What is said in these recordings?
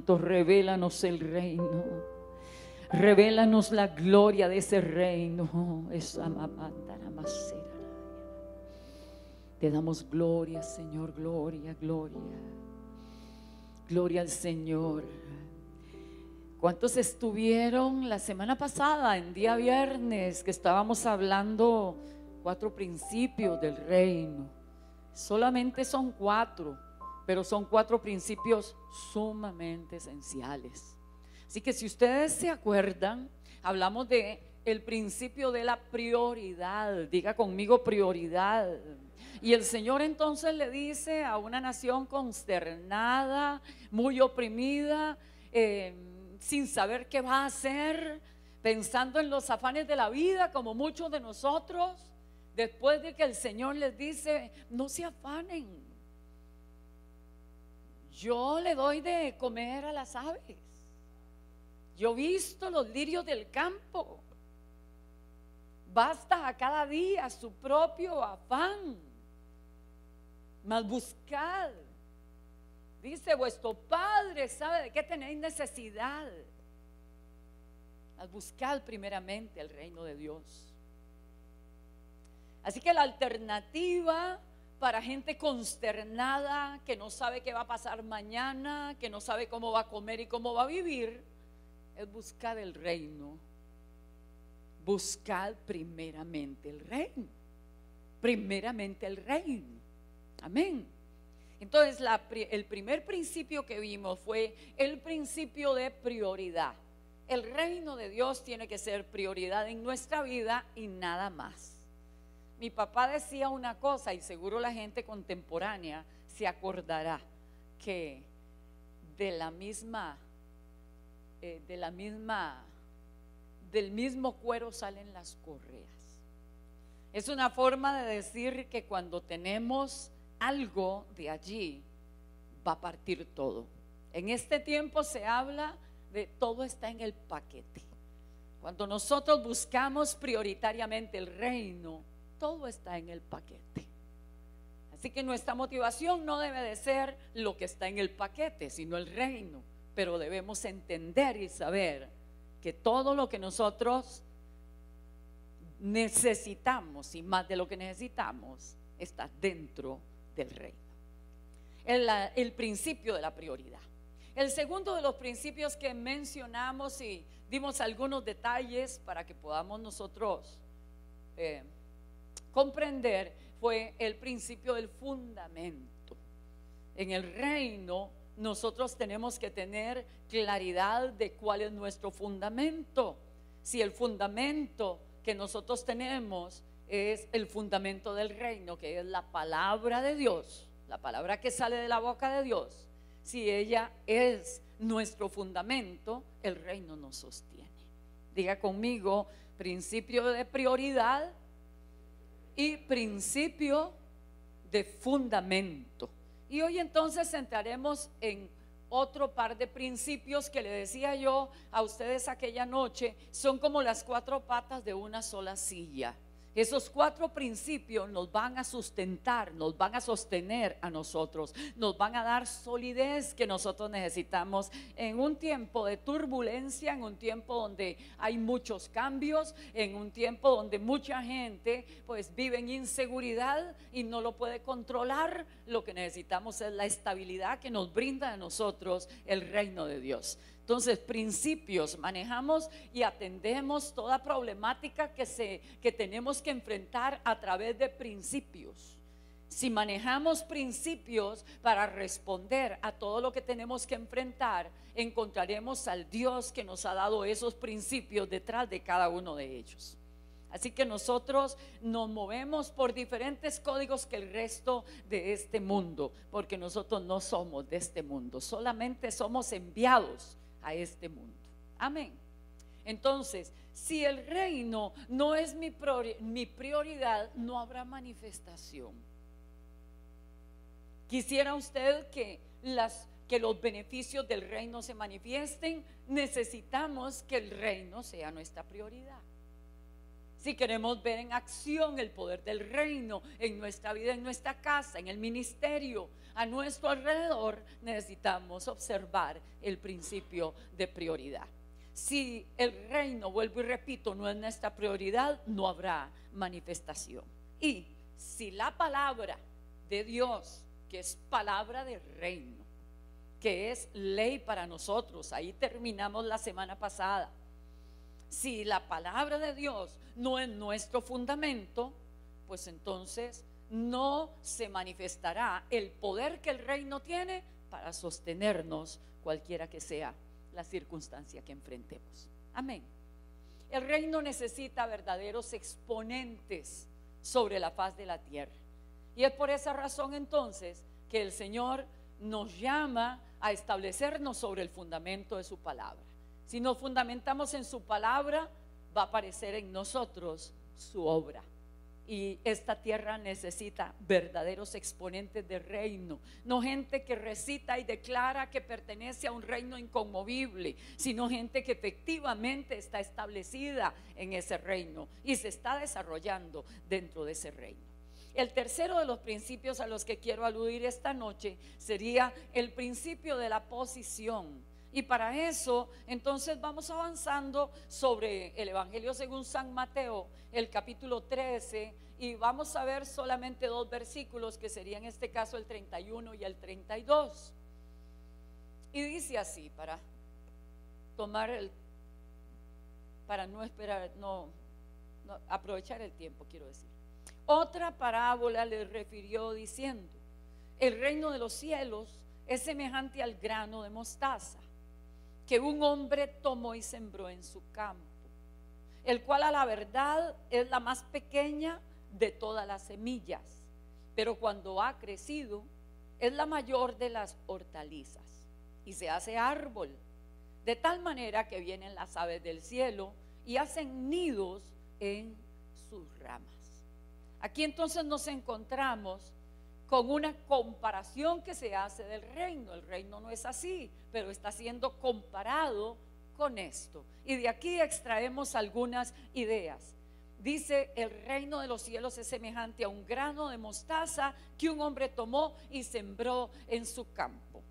Santo, revélanos el reino. Revélanos la gloria de ese reino. Te damos gloria, Señor, gloria, gloria. Gloria al Señor. ¿Cuántos estuvieron la semana pasada, en día viernes, que estábamos hablando 4 principios del reino? Solamente son 4, pero son 4 principios sumamente esenciales. Así que si ustedes se acuerdan, hablamos de el principio de la prioridad. Diga conmigo prioridad. Y el Señor entonces le dice a una nación consternada, muy oprimida, sin saber qué va a hacer, pensando en los afanes de la vida, como muchos de nosotros, después de que el Señor les dice: no se afanen, yo le doy de comer a las aves, yo he visto los lirios del campo, basta a cada día su propio afán, mas buscad, dice, vuestro Padre sabe de qué tenéis necesidad. Mas buscad primeramente el reino de Dios. Así que la alternativa para gente consternada, que no sabe qué va a pasar mañana, que no sabe cómo va a comer y cómo va a vivir, es buscar el reino. Buscad primeramente el reino. Primeramente el reino. Amén. Entonces el primer principio que vimos fue el principio de prioridad. El reino de Dios tiene que ser prioridad en nuestra vida y nada más. Mi papá decía una cosa, y seguro la gente contemporánea se acordará, que del mismo cuero salen las correas. Es una forma de decir que cuando tenemos algo de allí, va a partir todo. En este tiempo se habla de todo está en el paquete. Cuando nosotros buscamos prioritariamente el reino, todo está en el paquete. Así que nuestra motivación no debe de ser lo que está en el paquete, sino el reino. Pero debemos entender y saber que todo lo que nosotros necesitamos, y más de lo que necesitamos, está dentro del reino. El principio de la prioridad. El segundo de los principios que mencionamos y dimos algunos detalles para que podamos nosotros comprender fue el principio del fundamento. En el reino nosotros tenemos que tener claridad de cuál es nuestro fundamento. Si el fundamento que nosotros tenemos es el fundamento del reino, que es la palabra de Dios, la palabra que sale de la boca de Dios, si ella es nuestro fundamento, el reino nos sostiene. Diga conmigo, principio de prioridad y principio de fundamento. Y hoy entonces entraremos en otro par de principios que le decía yo a ustedes aquella noche, son como las 4 patas de una sola silla. Esos 4 principios nos van a sustentar, nos van a sostener a nosotros, nos van a dar solidez que nosotros necesitamos en un tiempo de turbulencia, en un tiempo donde hay muchos cambios, en un tiempo donde mucha gente pues vive en inseguridad y no lo puede controlar. Lo que necesitamos es la estabilidad que nos brinda a nosotros el reino de Dios. Entonces, principios, manejamos y atendemos toda problemática que tenemos que enfrentar a través de principios. Si manejamos principios para responder a todo lo que tenemos que enfrentar, encontraremos al Dios que nos ha dado esos principios detrás de cada uno de ellos. Así que nosotros nos movemos por diferentes códigos que el resto de este mundo, porque nosotros no somos de este mundo, solamente somos enviados a este mundo. Amén. Entonces, si el reino no es mi prioridad, no habrá manifestación. ¿Quisiera usted que los beneficios del reino se manifiesten? Necesitamos que el reino sea nuestra prioridad. Si queremos ver en acción el poder del reino en nuestra vida, en nuestra casa, en el ministerio, a nuestro alrededor, necesitamos observar el principio de prioridad. Si el reino, vuelvo y repito, no es nuestra prioridad, no habrá manifestación. Y si la palabra de Dios, que es palabra de reino, que es ley para nosotros, ahí terminamos la semana pasada. Si la palabra de Dios no es nuestro fundamento, pues entonces no se manifestará el poder que el reino tiene para sostenernos cualquiera que sea la circunstancia que enfrentemos. Amén. El reino necesita verdaderos exponentes sobre la faz de la tierra. Y es por esa razón entonces que el Señor nos llama a establecernos sobre el fundamento de su palabra. Si nos fundamentamos en su palabra, va a aparecer en nosotros su obra. Y esta tierra necesita verdaderos exponentes de reino, no gente que recita y declara que pertenece a un reino inconmovible, sino gente que efectivamente está establecida en ese reino y se está desarrollando dentro de ese reino. El tercero de los principios a los que quiero aludir esta noche sería el principio de la posición. Y para eso, entonces vamos avanzando sobre el Evangelio según San Mateo, el capítulo 13, y vamos a ver solamente 2 versículos, que serían en este caso el 31 y el 32. Y dice así, para no esperar, aprovechar el tiempo, quiero decir. Otra parábola le refirió diciendo: el reino de los cielos es semejante al grano de mostaza que un hombre tomó y sembró en su campo, el cual a la verdad es la más pequeña de todas las semillas, pero cuando ha crecido es la mayor de las hortalizas y se hace árbol, de tal manera que vienen las aves del cielo y hacen nidos en sus ramas. Aquí entonces nos encontramos con una comparación que se hace del reino. El reino no es así, pero está siendo comparado con esto. Y de aquí extraemos algunas ideas. Dice: el reino de los cielos es semejante a un grano de mostaza que un hombre tomó y sembró en su campo.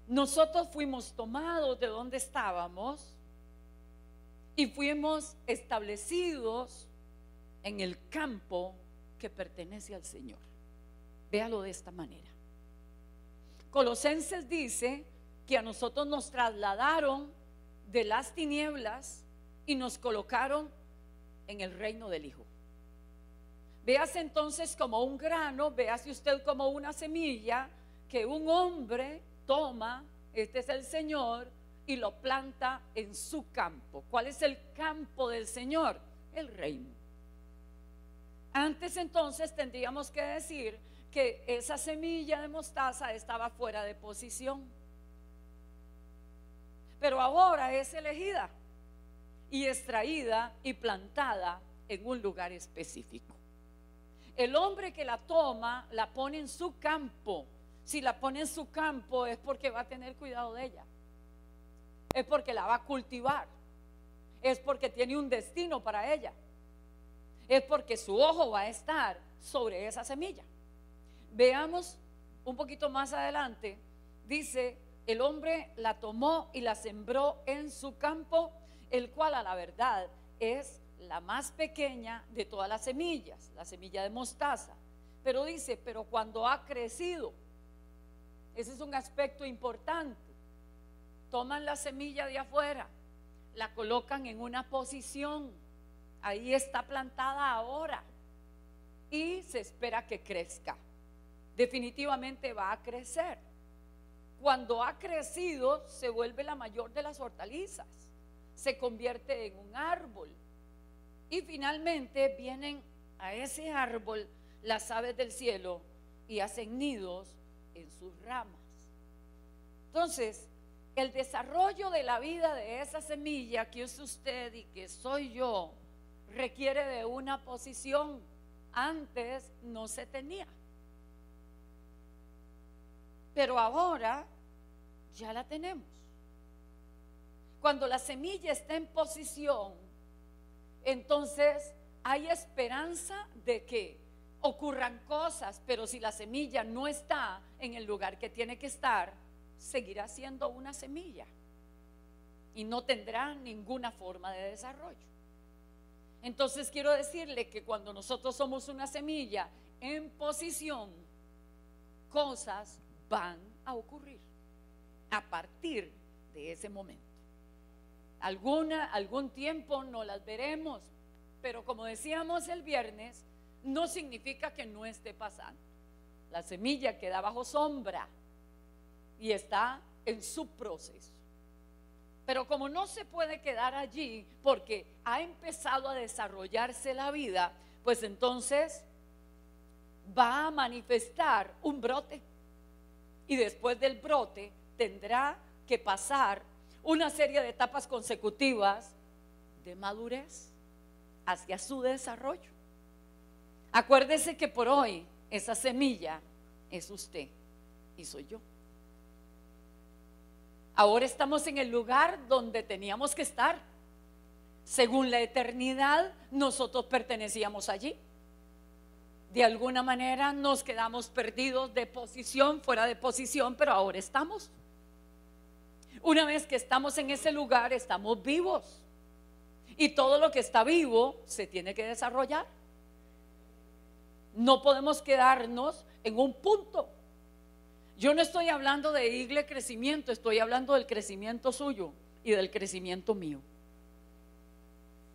Nosotros fuimos tomados de donde estábamos y fuimos establecidos en el campo que pertenece al Señor. Véalo de esta manera. Colosenses dice que a nosotros nos trasladaron de las tinieblas y nos colocaron en el reino del Hijo. Véase entonces como un grano, véase usted como una semilla que un hombre toma, este es el Señor, y lo planta en su campo. ¿Cuál es el campo del Señor? El reino. Antes entonces tendríamos que decir que esa semilla de mostaza estaba fuera de posición, pero ahora es elegida y extraída y plantada en un lugar específico. El hombre que la toma la pone en su campo. Si la pone en su campo es porque va a tener cuidado de ella, es porque la va a cultivar, es porque tiene un destino para ella, es porque su ojo va a estar sobre esa semilla. Veamos un poquito más adelante. Dice: el hombre la tomó y la sembró en su campo, el cual a la verdad es la más pequeña de todas las semillas, la semilla de mostaza. Pero dice: pero cuando ha crecido, ese es un aspecto importante. Toman la semilla de afuera, la colocan en una posición, ahí está plantada ahora y se espera que crezca. Definitivamente va a crecer. Cuando ha crecido, se vuelve la mayor de las hortalizas, se convierte en un árbol, y finalmente vienen a ese árbol las aves del cielo y hacen nidos en sus ramas. Entonces, el desarrollo de la vida de esa semilla que es usted y que soy yo requiere de una posición. Antes no se tenía, pero ahora ya la tenemos. Cuando la semilla está en posición, entonces hay esperanza de que ocurran cosas, pero si la semilla no está en el lugar que tiene que estar, seguirá siendo una semilla y no tendrá ninguna forma de desarrollo. Entonces quiero decirle que cuando nosotros somos una semilla en posición, cosas van a ocurrir a partir de ese momento. Algún tiempo no las veremos, pero como decíamos el viernes, no significa que no esté pasando. La semilla queda bajo sombra y está en su proceso. Pero como no se puede quedar allí porque ha empezado a desarrollarse la vida, pues entonces va a manifestar un brote. Y después del brote tendrá que pasar una serie de etapas consecutivas de madurez hacia su desarrollo. Acuérdese que por hoy esa semilla es usted y soy yo. Ahora estamos en el lugar donde teníamos que estar. Según la eternidad, nosotros pertenecíamos allí. De alguna manera nos quedamos perdidos de posición, fuera de posición, pero ahora estamos. Una vez que estamos en ese lugar, estamos vivos. Y todo lo que está vivo se tiene que desarrollar. No podemos quedarnos en un punto. Yo no estoy hablando de iglesia crecimiento, estoy hablando del crecimiento suyo y del crecimiento mío.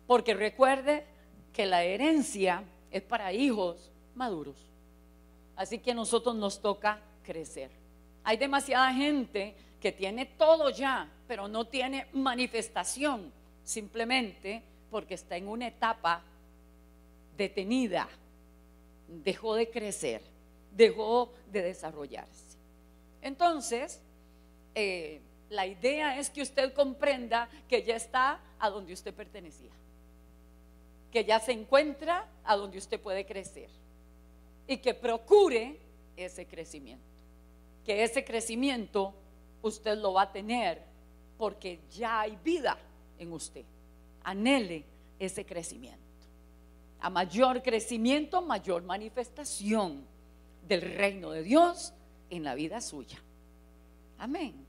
Porque recuerde que la herencia es para hijos maduros. Así que a nosotros nos toca crecer. Hay demasiada gente que tiene todo ya, pero no tiene manifestación, simplemente porque está en una etapa detenida. Dejó de crecer, dejó de desarrollarse. Entonces, la idea es que usted comprenda que ya está a donde usted pertenecía, que ya se encuentra a donde usted puede crecer y que procure ese crecimiento, que ese crecimiento usted lo va a tener porque ya hay vida en usted. Anhele ese crecimiento. A mayor crecimiento, mayor manifestación del reino de Dios en la vida suya. Amén.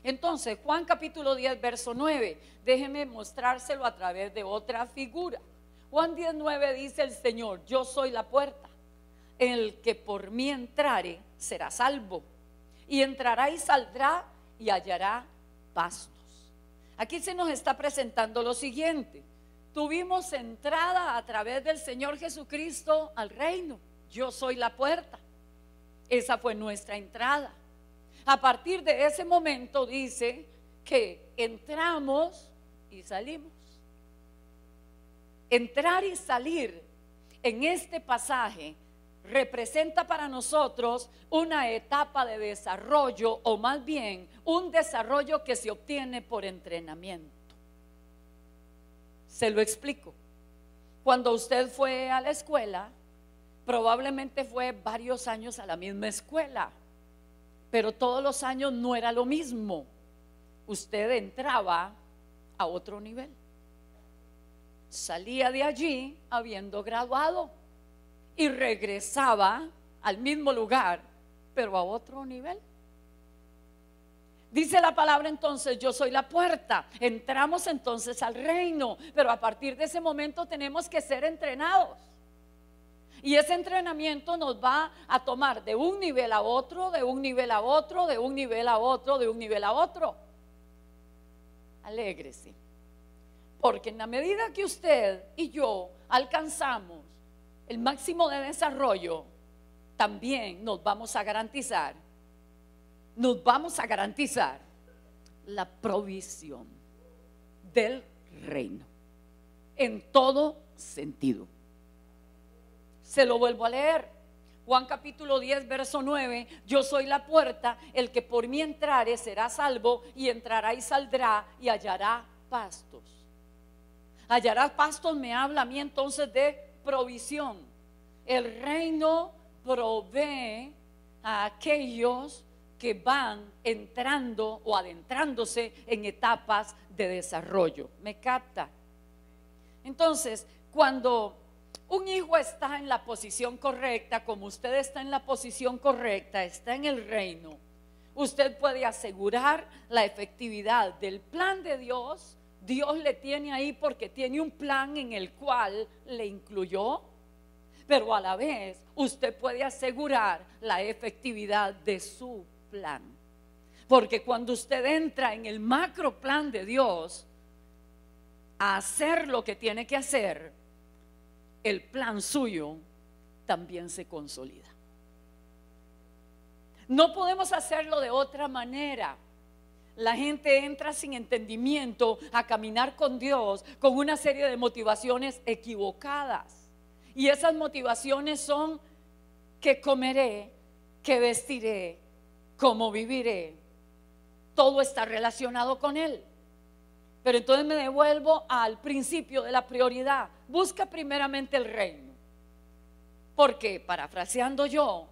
Entonces, Juan capítulo 10, verso 9, déjeme mostrárselo a través de otra figura. Juan 10:9 dice el Señor: yo soy la puerta, el que por mí entrare será salvo, y entrará y saldrá y hallará pastos. Aquí se nos está presentando lo siguiente: tuvimos entrada a través del Señor Jesucristo al reino. Yo soy la puerta. Esa fue nuestra entrada. A partir de ese momento dice que entramos y salimos. Entrar y salir en este pasaje representa para nosotros una etapa de desarrollo, o más bien un desarrollo que se obtiene por entrenamiento. Se lo explico. Cuando usted fue a la escuela, probablemente fue varios años a la misma escuela, pero todos los años no era lo mismo. Usted entraba a otro nivel, salía de allí habiendo graduado y regresaba al mismo lugar, pero a otro nivel. Dice la palabra entonces: yo soy la puerta. Entramos entonces al reino, pero a partir de ese momento tenemos que ser entrenados. Y ese entrenamiento nos va a tomar de un nivel a otro, de un nivel a otro, de un nivel a otro, de un nivel a otro. Alégrese, porque en la medida que usted y yo alcanzamos el máximo de desarrollo, también nos vamos a garantizar la provisión del reino en todo sentido. Se lo vuelvo a leer. Juan capítulo 10, verso 9: yo soy la puerta, el que por mí entrare será salvo, y entrará y saldrá y hallará pastos. Hallará pastos me habla a mí entonces de provisión. El reino provee a aquellos que van entrando o adentrándose en etapas de desarrollo. ¿Me capta? Entonces, cuando un hijo está en la posición correcta, como usted está en la posición correcta, está en el reino, usted puede asegurar la efectividad del plan de Dios. Dios le tiene ahí porque tiene un plan en el cual le incluyó, pero a la vez usted puede asegurar la efectividad de su plan. Porque cuando usted entra en el macro plan de Dios a hacer lo que tiene que hacer, el plan suyo también se consolida. No podemos hacerlo de otra manera. La gente entra sin entendimiento a caminar con Dios con una serie de motivaciones equivocadas. Y esas motivaciones son: qué comeré, qué vestiré, cómo viviré. Todo está relacionado con Él. Pero entonces me devuelvo al principio de la prioridad. Busca primeramente el reino. Porque, parafraseando yo,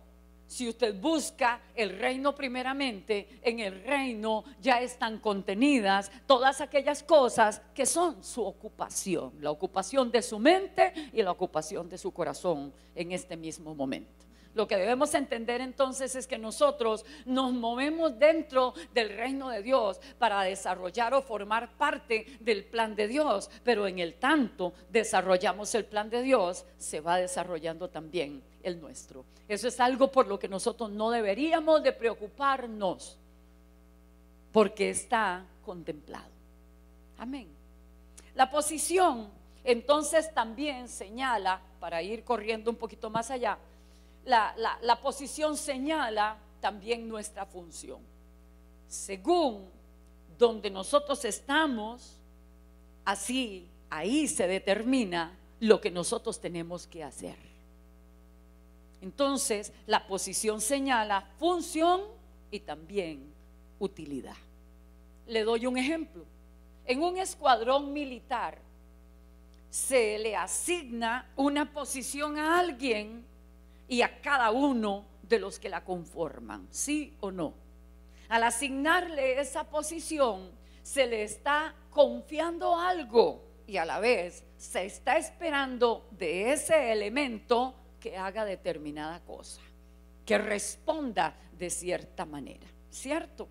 si usted busca el reino primeramente, en el reino ya están contenidas todas aquellas cosas que son su ocupación, la ocupación de su mente y la ocupación de su corazón en este mismo momento. Lo que debemos entender entonces es que nosotros nos movemos dentro del reino de Dios para desarrollar o formar parte del plan de Dios, pero en el tanto desarrollamos el plan de Dios, se va desarrollando también el nuestro. Eso es algo por lo que nosotros no deberíamos de preocuparnos, porque está contemplado. Amén. La posición entonces también señala, para ir corriendo un poquito más allá, la posición señala también nuestra función. Según donde nosotros estamos, así ahí se determina lo que nosotros tenemos que hacer. Entonces, la posición señala función y también utilidad. Le doy un ejemplo. En un escuadrón militar se le asigna una posición a alguien y a cada uno de los que la conforman, ¿sí o no? Al asignarle esa posición, se le está confiando algo y a la vez se está esperando de ese elemento que haga determinada cosa, que responda de cierta manera, ¿cierto?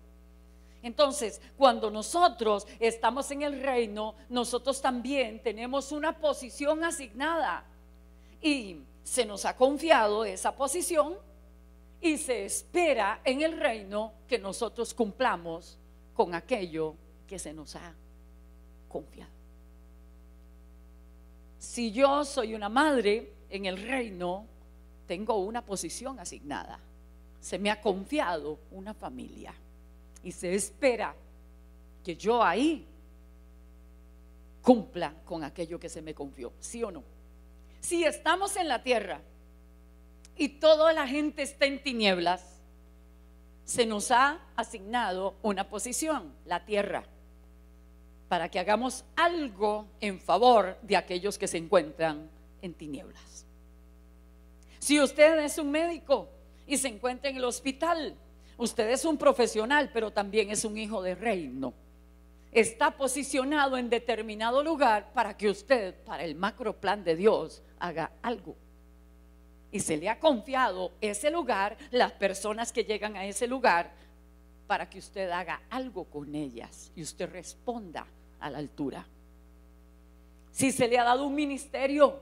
Entonces, cuando nosotros estamos en el reino, nosotros también tenemos una posición asignada y se nos ha confiado esa posición y se espera en el reino que nosotros cumplamos con aquello que se nos ha confiado. Si yo soy una madre en el reino, tengo una posición asignada. Se me ha confiado una familia y se espera que yo ahí cumpla con aquello que se me confió, ¿sí o no? Si estamos en la tierra y toda la gente está en tinieblas, se nos ha asignado una posición, la tierra, para que hagamos algo en favor de aquellos que se encuentran en tinieblas. Si usted es un médico y se encuentra en el hospital, usted es un profesional, pero también es un hijo de reino. Está posicionado en determinado lugar para que usted, para el macro plan de Dios, haga algo. Y se le ha confiado ese lugar, las personas que llegan a ese lugar, para que usted haga algo con ellas y usted responda a la altura. Si se le ha dado un ministerio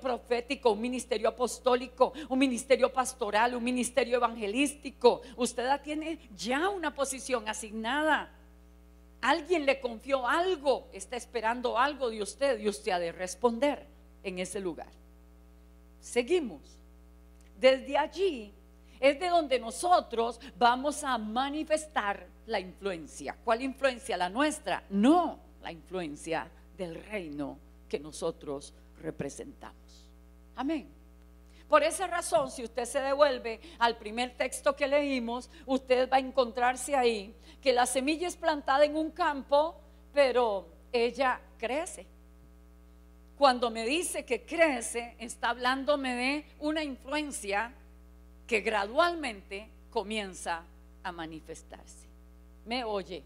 profético, un ministerio apostólico, un ministerio pastoral, un ministerio evangelístico, usted tiene ya una posición asignada. Alguien le confió algo, está esperando algo de usted y usted ha de responder en ese lugar. Seguimos. Desde allí es de donde nosotros vamos a manifestar la influencia. ¿Cuál influencia? ¿La nuestra? No, la influencia del reino que nosotros representamos. Amén. Por esa razón, si usted se devuelve al primer texto que leímos, usted va a encontrarse ahí que la semilla es plantada en un campo, pero ella crece. Cuando me dice que crece, está hablándome de una influencia que gradualmente comienza a manifestarse. ¿Me oye?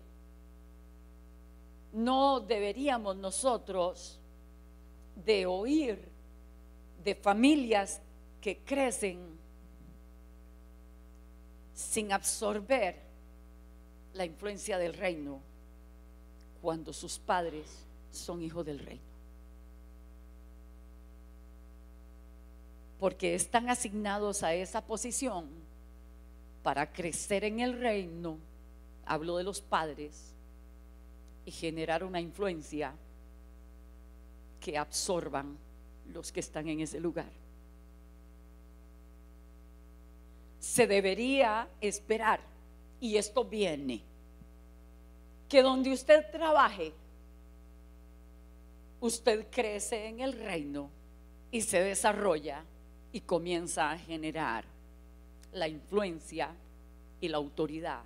No deberíamos nosotros de oír de familias que crecen sin absorber la influencia del reino cuando sus padres son hijos del reino, porque están asignados a esa posición para crecer en el reino. Hablo de los padres, y generar una influencia que absorban los que están en ese lugar. Se debería esperar, y esto viene, que donde usted trabaje, usted crece en el reino y se desarrolla y comienza a generar la influencia y la autoridad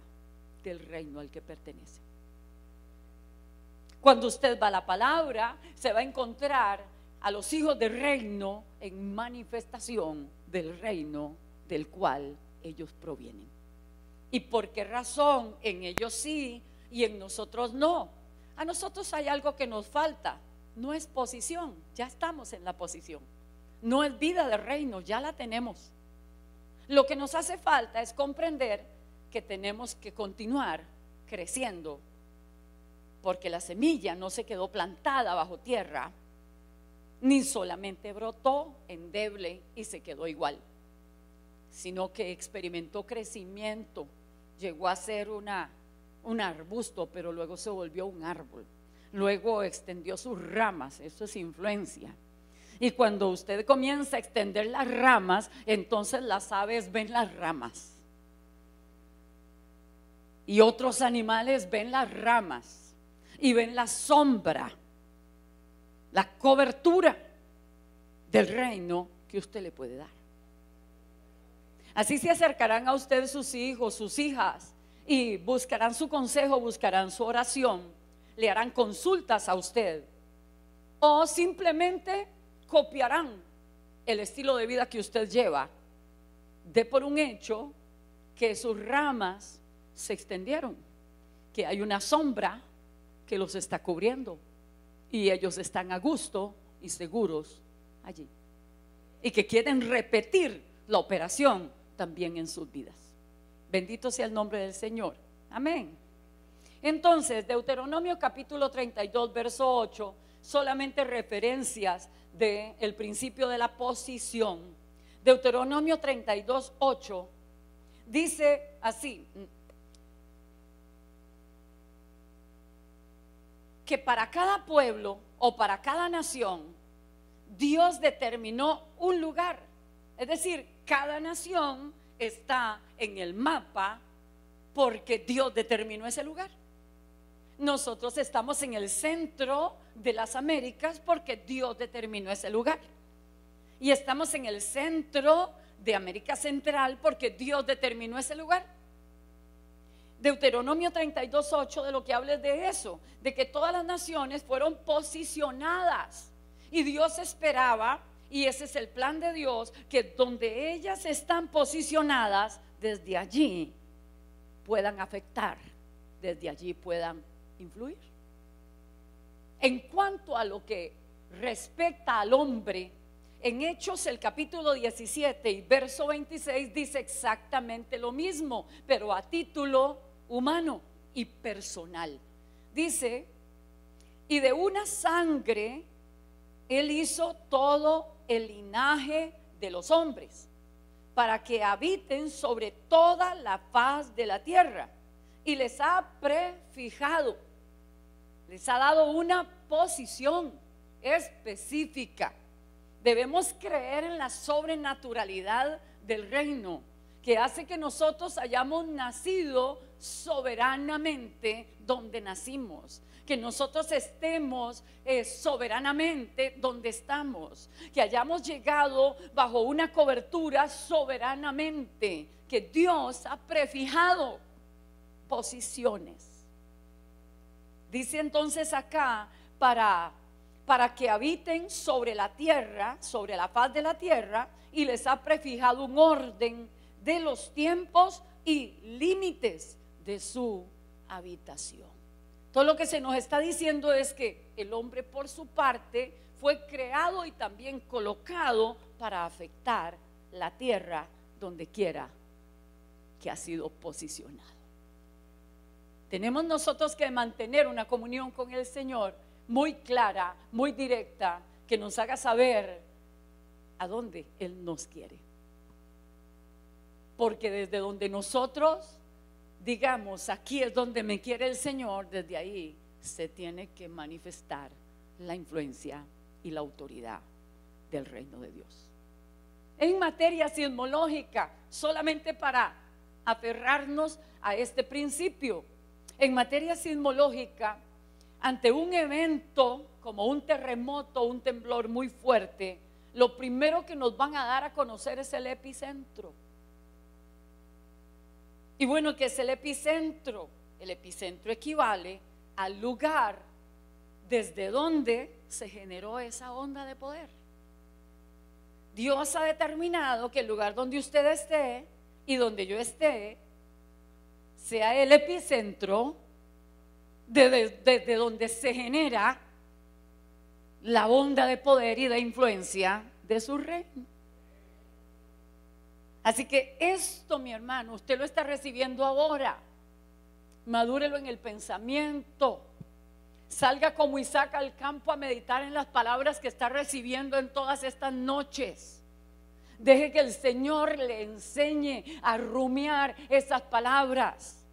del reino al que pertenece. Cuando usted va a la palabra, se va a encontrar a los hijos del reino en manifestación del reino del cual ellos provienen. ¿Y por qué razón en ellos sí y en nosotros no? A nosotros hay algo que nos falta. No es posición, ya estamos en la posición. No es vida de reino, ya la tenemos. Lo que nos hace falta es comprender que tenemos que continuar creciendo, porque la semilla no se quedó plantada bajo tierra, ni solamente brotó endeble y se quedó igual, sino que experimentó crecimiento, llegó a ser un arbusto, pero luego se volvió un árbol, luego extendió sus ramas. Eso es influencia. Y cuando usted comienza a extender las ramas, entonces las aves ven las ramas y otros animales ven las ramas y ven la sombra, la cobertura del reino que usted le puede dar. Así se acercarán a usted sus hijos, sus hijas, y buscarán su consejo, buscarán su oración, le harán consultas a usted, o simplemente copiarán el estilo de vida que usted lleva. De por un hecho que sus ramas se extendieron, que hay una sombra que los está cubriendo y ellos están a gusto y seguros allí, y que quieren repetir la operación también en sus vidas. Bendito sea el nombre del Señor. Amén. Entonces, Deuteronomio capítulo 32 verso 8, solamente referencias del principio de la posición. Deuteronomio 32 8 dice así: que para cada pueblo o para cada nación Dios determinó un lugar. Es decir, cada nación está en el mapa porque Dios determinó ese lugar. Nosotros estamos en el centro de las Américas porque Dios determinó ese lugar. Y estamos en el centro de América Central porque Dios determinó ese lugar. Deuteronomio 32 8 de lo que habla es de eso, de que todas las naciones fueron posicionadas y Dios esperaba, y ese es el plan de Dios, que donde ellas están posicionadas, desde allí puedan afectar, desde allí puedan influir. En cuanto a lo que respecta al hombre, en Hechos el capítulo 17 y verso 26 dice exactamente lo mismo, pero a título humano y personal. Dice: y de una sangre Él hizo todo el linaje de los hombres, para que habiten sobre toda la faz de la tierra, y les ha prefijado, les ha dado una posición específica. Debemos creer en la sobrenaturalidad del reino, que hace que nosotros hayamos nacido soberanamente donde nacimos, que nosotros estemos soberanamente donde estamos, que hayamos llegado bajo una cobertura soberanamente, que Dios ha prefijado posiciones. Dice entonces acá, para que habiten sobre la tierra, sobre la faz de la tierra, y les ha prefijado un orden de los tiempos y límites de su habitación. Todo lo que se nos está diciendo es que el hombre por su parte fue creado y también colocado para afectar la tierra donde quiera que ha sido posicionado. Tenemos nosotros que mantener una comunión con el Señor muy clara, muy directa, que nos haga saber a dónde Él nos quiere. Porque desde donde nosotros digamos, aquí es donde me quiere el Señor, desde ahí se tiene que manifestar la influencia y la autoridad del reino de Dios. En materia sismológica, solamente para aferrarnos a este principio, en materia sismológica, ante un evento como un terremoto, un temblor muy fuerte, lo primero que nos van a dar a conocer es el epicentro. Y bueno, ¿qué es el epicentro? El epicentro equivale al lugar desde donde se generó esa onda de poder. Dios ha determinado que el lugar donde usted esté y donde yo esté sea el epicentro desde donde se genera la onda de poder y de influencia de su reino. Así que esto, mi hermano, usted lo está recibiendo ahora. Madúrelo en el pensamiento. Salga como Isaac al campo a meditar en las palabras que está recibiendo en todas estas noches. Deje que el Señor le enseñe a rumiar esas palabras.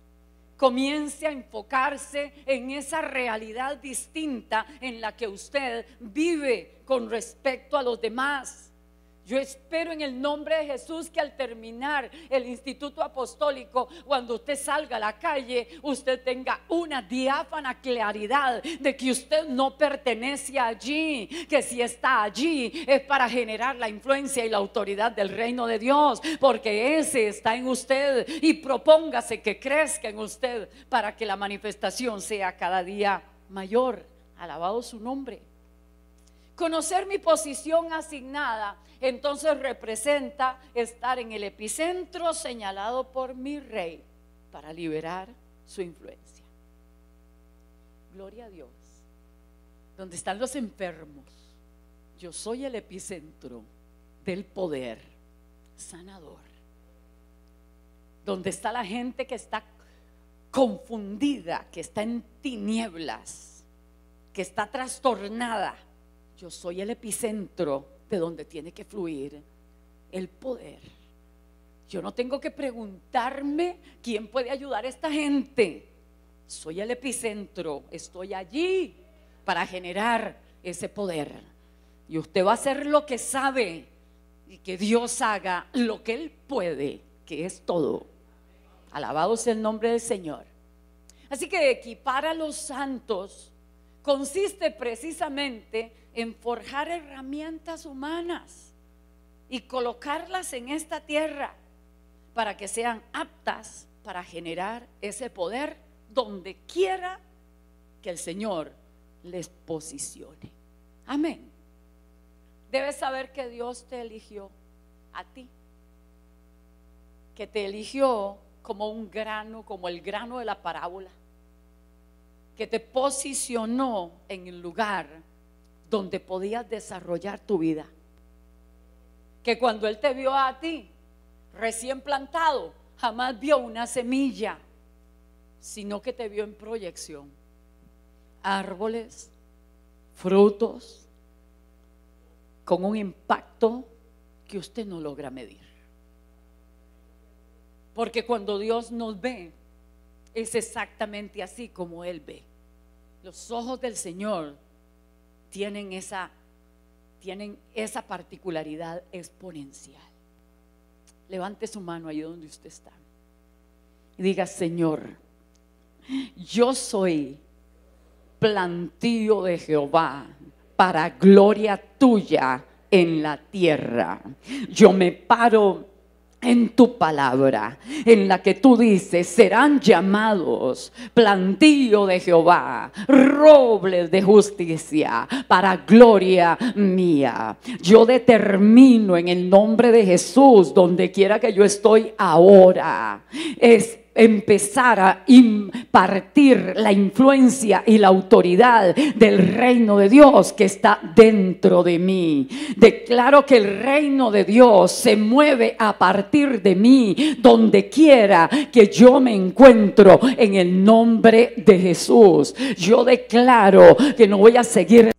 Comience a enfocarse en esa realidad distinta en la que usted vive con respecto a los demás. Yo espero en el nombre de Jesús que al terminar el instituto apostólico, cuando usted salga a la calle, usted tenga una diáfana claridad de que usted no pertenece allí, que si está allí es para generar la influencia y la autoridad del reino de Dios, porque ese está en usted, y propóngase que crezca en usted para que la manifestación sea cada día mayor. Alabado su nombre. Conocer mi posición asignada entonces representa estar en el epicentro señalado por mi rey para liberar su influencia. Gloria a Dios. Donde están los enfermos, yo soy el epicentro del poder sanador. Donde está la gente que está confundida, que está en tinieblas, que está trastornada, yo soy el epicentro de donde tiene que fluir el poder. Yo no tengo que preguntarme quién puede ayudar a esta gente. Soy el epicentro, estoy allí para generar ese poder. Y usted va a hacer lo que sabe y que Dios haga lo que Él puede, que es todo. Alabado sea el nombre del Señor. Así que equipar a los santos consiste precisamente en forjar herramientas humanas y colocarlas en esta tierra para que sean aptas para generar ese poder donde quiera que el Señor les posicione. Amén. Debes saber que Dios te eligió a ti, que te eligió como un grano, como el grano de la parábola, que te posicionó en el lugar donde podías desarrollar tu vida. Que cuando Él te vio a ti recién plantado, jamás vio una semilla, sino que te vio en proyección. Árboles, frutos, con un impacto que usted no logra medir. Porque cuando Dios nos ve, es exactamente así como Él ve. Los ojos del Señor tienen esa particularidad exponencial. Levante su mano ahí donde usted está y diga: Señor, yo soy plantío de Jehová para gloria tuya en la tierra. Yo me paro en tu palabra, en la que tú dices: serán llamados plantío de Jehová, robles de justicia, para gloria mía. Yo determino en el nombre de Jesús, donde quiera que yo estoy ahora, es empezar a impartir la influencia y la autoridad del reino de Dios que está dentro de mí. Declaro que el reino de Dios se mueve a partir de mí, donde quiera que yo me encuentro, en el nombre de Jesús. Yo declaro que no voy a seguir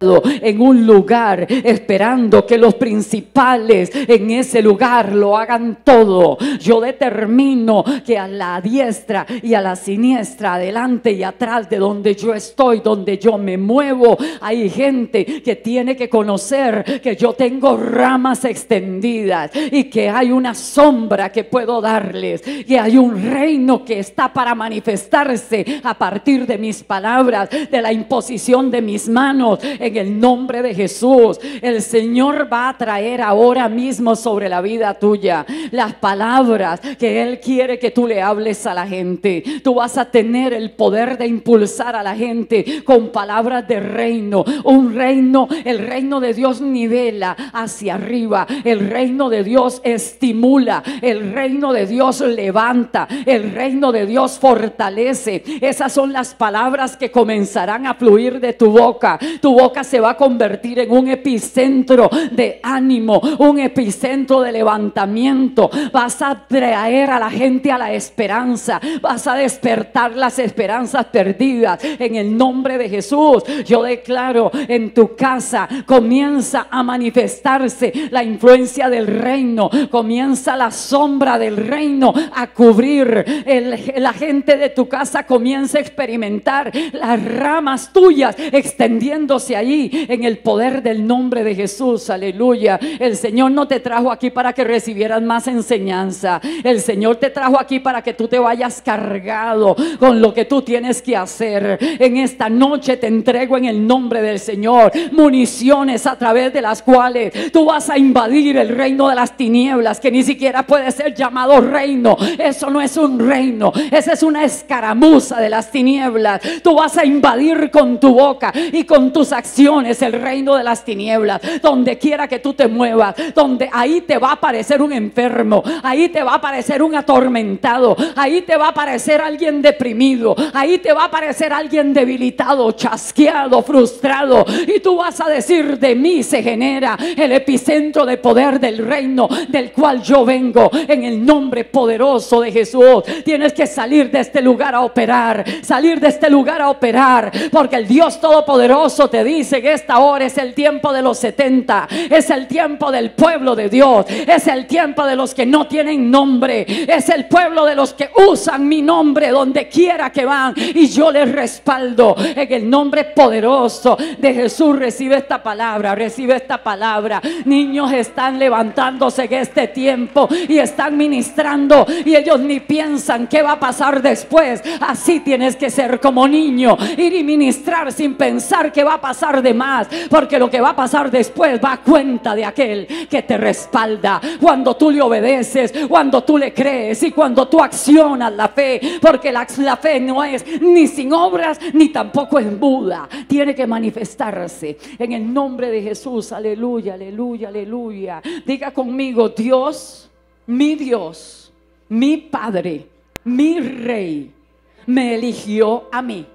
en un lugar esperando que los principales en ese lugar lo hagan todo. Yo determino que a la diestra y a la siniestra, adelante y atrás de donde yo estoy, donde yo me muevo, hay gente que tiene que conocer que yo tengo ramas extendidas y que hay una sombra que puedo darles, que hay un reino que está para manifestarse a partir de mis palabras, de la imposición de mis manos. En el nombre de Jesús, el Señor va a traer ahora mismo sobre la vida tuya las palabras que Él quiere que tú le hables a la gente. Tú vas a tener el poder de impulsar a la gente con palabras de reino. Un reino, el reino de Dios nivela hacia arriba, el reino de Dios estimula, el reino de Dios levanta, el reino de Dios fortalece. Esas son las palabras que comenzarán a fluir de tu boca. Tu boca se va a convertir en un epicentro de ánimo, un epicentro de levantamiento. Vas a traer a la gente a la esperanza, vas a despertar las esperanzas perdidas en el nombre de Jesús. Yo declaro, en tu casa comienza a manifestarse la influencia del reino, comienza la sombra del reino a cubrir. La gente de tu casa comienza a experimentar las ramas tuyas extendiéndose allí en el poder del nombre de Jesús. Aleluya. El Señor no te trajo aquí para que recibieras más enseñanza. El Señor te trajo aquí para que tú te vayas cargado con lo que tú tienes que hacer. En esta noche te entrego en el nombre del Señor municiones a través de las cuales tú vas a invadir el reino de las tinieblas, que ni siquiera puede ser llamado reino. Eso no es un reino, esa es una escaramuza de las tinieblas. Tú vas a invadir con tu boca y con tus acciones el reino de las tinieblas. Donde quiera que tú te muevas, donde ahí te va a aparecer un enfermo, ahí te va a aparecer un atormentado, ahí te va a aparecer alguien deprimido, ahí te va a aparecer alguien debilitado, chasqueado, frustrado, y tú vas a decir: de mí se genera el epicentro de poder del reino del cual yo vengo, en el nombre poderoso de Jesús. Tienes que salir de este lugar a operar, salir de este lugar a operar, porque el Dios Todopoderoso te dice que esta hora es el tiempo de los 70, es el tiempo del pueblo de Dios, es el tiempo de los que no tienen nombre, es el pueblo de los que usan mi nombre donde quiera que van, y yo les respaldo en el nombre poderoso de Jesús. Recibe esta palabra, recibe esta palabra. Niños están levantándose en este tiempo y están ministrando, y ellos ni piensan qué va a pasar después. Así tienes que ser como niño, ir y ministrar sin pensar qué va a pasar de más, porque lo que va a pasar después va a cuenta de aquel que te respalda cuando tú le obedeces, cuando tú le crees y cuando tú accionas la fe, porque la fe no es ni sin obras ni tampoco es muda, tiene que manifestarse en el nombre de Jesús. Aleluya, aleluya, aleluya. Diga conmigo: Dios, mi Padre, mi Rey, me eligió a mí,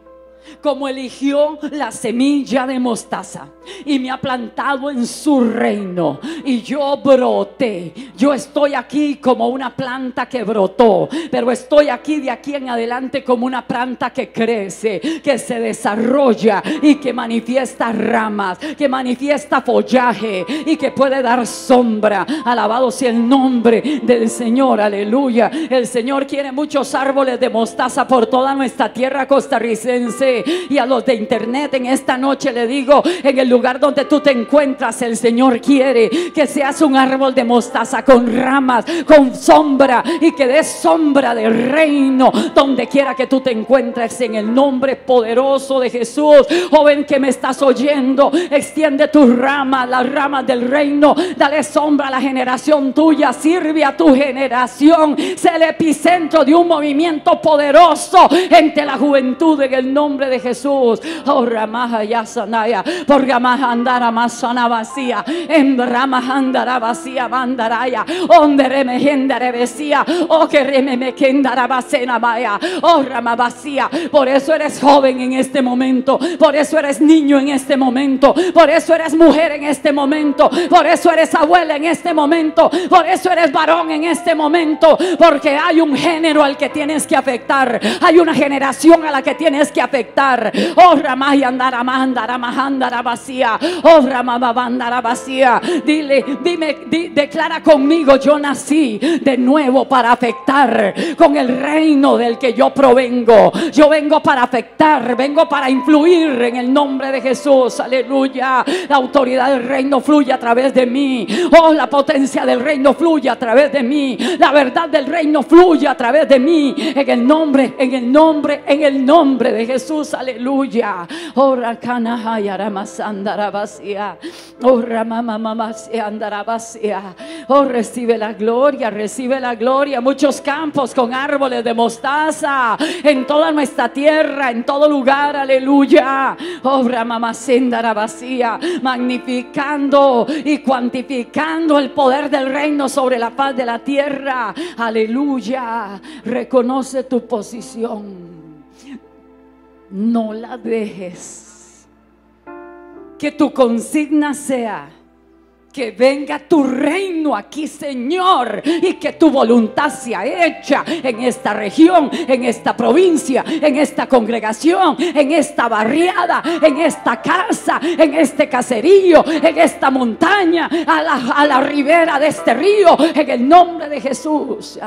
como eligió la semilla de mostaza, y me ha plantado en su reino, y yo broté. Yo estoy aquí como una planta que brotó, pero estoy aquí de aquí en adelante como una planta que crece, que se desarrolla y que manifiesta ramas, que manifiesta follaje y que puede dar sombra. Alabado sea el nombre del Señor. Aleluya. El Señor quiere muchos árboles de mostaza por toda nuestra tierra costarricense. Y a los de internet, en esta noche le digo: en el lugar donde tú te encuentras, el Señor quiere que seas un árbol de mostaza con ramas, con sombra, y que des sombra del reino donde quiera que tú te encuentres, en el nombre poderoso de Jesús. Joven que me estás oyendo, extiende tus ramas, las ramas del reino, dale sombra a la generación tuya, sirve a tu generación, sé el epicentro de un movimiento poderoso entre la juventud, en el nombre nombre de Jesús. Oh, Ramaja Yasanaya, por Ramaja Andara Masana vacía, en Ramaja Andara vacía, Mandaraya, onde Remejendare vacía, oh que Rememekendara Basena Maya, oh Rama vacía. Por eso eres joven en este momento, por eso eres niño en este momento, por eso eres mujer en este momento, por eso eres abuela en este momento, por eso eres varón en este momento, porque hay un género al que tienes que afectar, hay una generación a la que tienes que afectar. Oh Ramay andara mandara majandara vacía, oh Ramabandara vacía. Declara conmigo: yo nací de nuevo para afectar con el reino del que yo provengo. Yo vengo para afectar, vengo para influir en el nombre de Jesús. Aleluya. La autoridad del reino fluye a través de mí. Oh, la potencia del reino fluye a través de mí. La verdad del reino fluye a través de mí. En el nombre, en el nombre, en el nombre de Jesús. Aleluya. Oh, Rakanahaya Ramasandara vacía. Oh, Ramamamamase andara vacía. Oh, recibe la gloria, recibe la gloria. Muchos campos con árboles de mostaza en toda nuestra tierra, en todo lugar. Aleluya. Oh, Ramamacendara vacía, magnificando y cuantificando el poder del reino sobre la faz de la tierra. Aleluya. Reconoce tu posición. No la dejes. Que tu consigna sea: que venga tu reino aquí, Señor, y que tu voluntad sea hecha en esta región, en esta provincia, en esta congregación, en esta barriada, en esta casa, en este caserío, en esta montaña, a la ribera de este río, en el nombre de Jesús.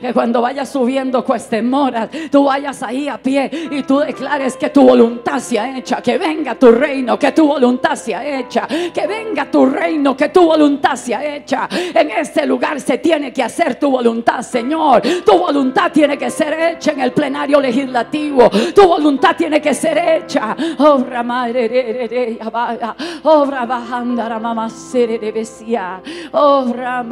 Que cuando vayas subiendo cuesta moras, tú vayas ahí a pie y tú declares que tu voluntad sea hecha. Que venga tu reino, que tu voluntad sea hecha. Que venga tu reino, que tu voluntad sea hecha. En este lugar se tiene que hacer tu voluntad, Señor. Tu voluntad tiene que ser hecha en el plenario legislativo. Tu voluntad tiene que ser hecha. Obra madre, obra bajanda, ramama sere de besía. Obra